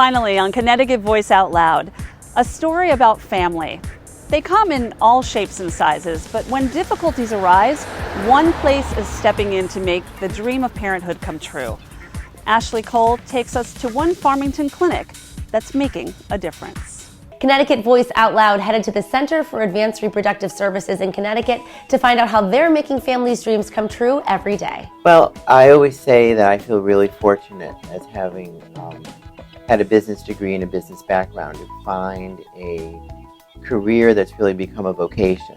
Finally, on Connecticut Voice Out Loud, a story about family. They come in all shapes and sizes, but when difficulties arise, one place is stepping in to make the dream of parenthood come true. Ashley Cole takes us to one Farmington clinic that's making a difference. Connecticut Voice Out Loud headed to the Center for Advanced Reproductive Services in Connecticut to find out how they're making families' dreams come true every day. Well, I always say that I feel really fortunate as having had a business degree and a business background to find a career that's really become a vocation,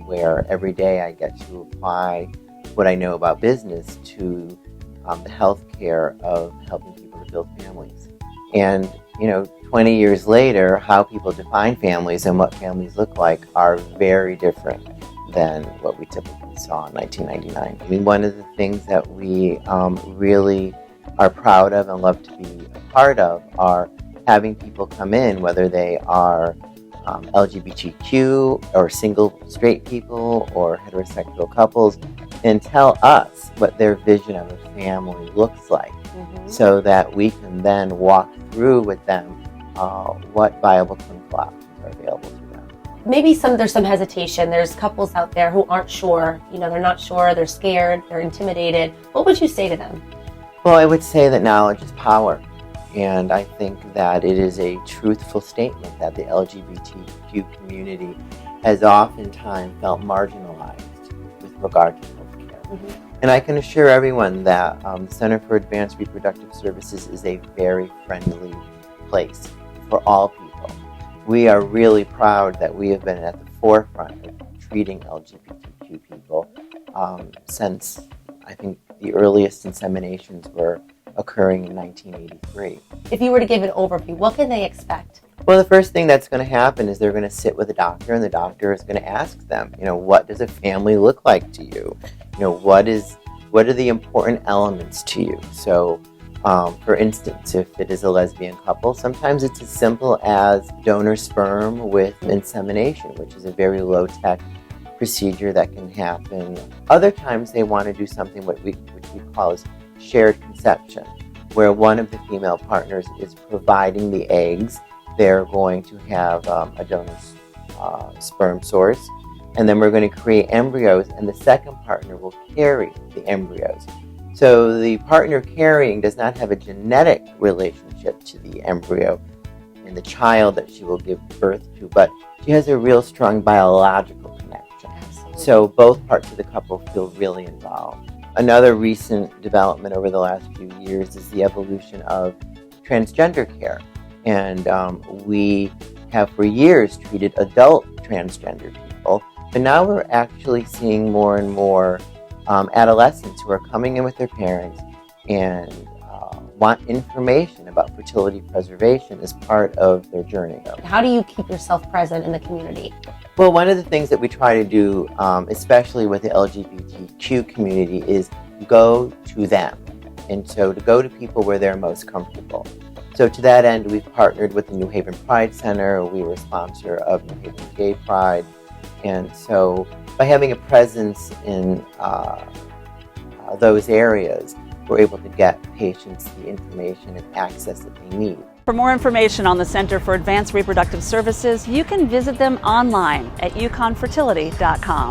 where every day I get to apply what I know about business to the healthcare of helping people to build families. And 20 years later, how people define families and what families look like are very different than what we typically saw in 1999. I mean, one of the things that we really are proud of and love to be a part of are having people come in, whether they are LGBTQ or single straight people or heterosexual couples, and tell us what their vision of a family looks like, so that we can then walk through with them what viable clinical options are available to them. Maybe there's some hesitation. There's couples out there who aren't sure. They're not sure, they're scared, they're intimidated. What would you say to them? Well, I would say that knowledge is power. And I think that it is a truthful statement that the LGBTQ community has oftentimes felt marginalized with regard to healthcare. And I can assure everyone that the Center for Advanced Reproductive Services is a very friendly place for all people. We are really proud that we have been at the forefront of treating LGBTQ people since, I think, the earliest inseminations were occurring in 1983. If you were to give an overview, what can they expect? Well, the first thing that's going to happen is they're going to sit with a doctor, and the doctor is going to ask them, what does a family look like to you? What are the important elements to you? So, for instance, if it is a lesbian couple, sometimes it's as simple as donor sperm with insemination, which is a very low-tech procedure that can happen. Other times they want to do something which we call as shared conception, where one of the female partners is providing the eggs. They're going to have a donor's sperm source, and then we're going to create embryos, and the second partner will carry the embryos. So the partner carrying does not have a genetic relationship to the embryo and the child that she will give birth to, but she has a real strong biological connection. Absolutely. So both parts of the couple feel really involved. Another recent development over the last few years is the evolution of transgender care. And we have for years treated adult transgender people, but now we're actually seeing more and more adolescents who are coming in with their parents and want information about fertility preservation as part of their journey. How do you keep yourself present in the community? Well, one of the things that we try to do, especially with the LGBTQ community, is go to them. And so to go to people where they're most comfortable. So to that end, we've partnered with the New Haven Pride Center. We were a sponsor of New Haven Gay Pride. And so by having a presence in those areas, we're able to get patients the information and access that they need. For more information on the Center for Advanced Reproductive Services, you can visit them online at yukonfertility.com.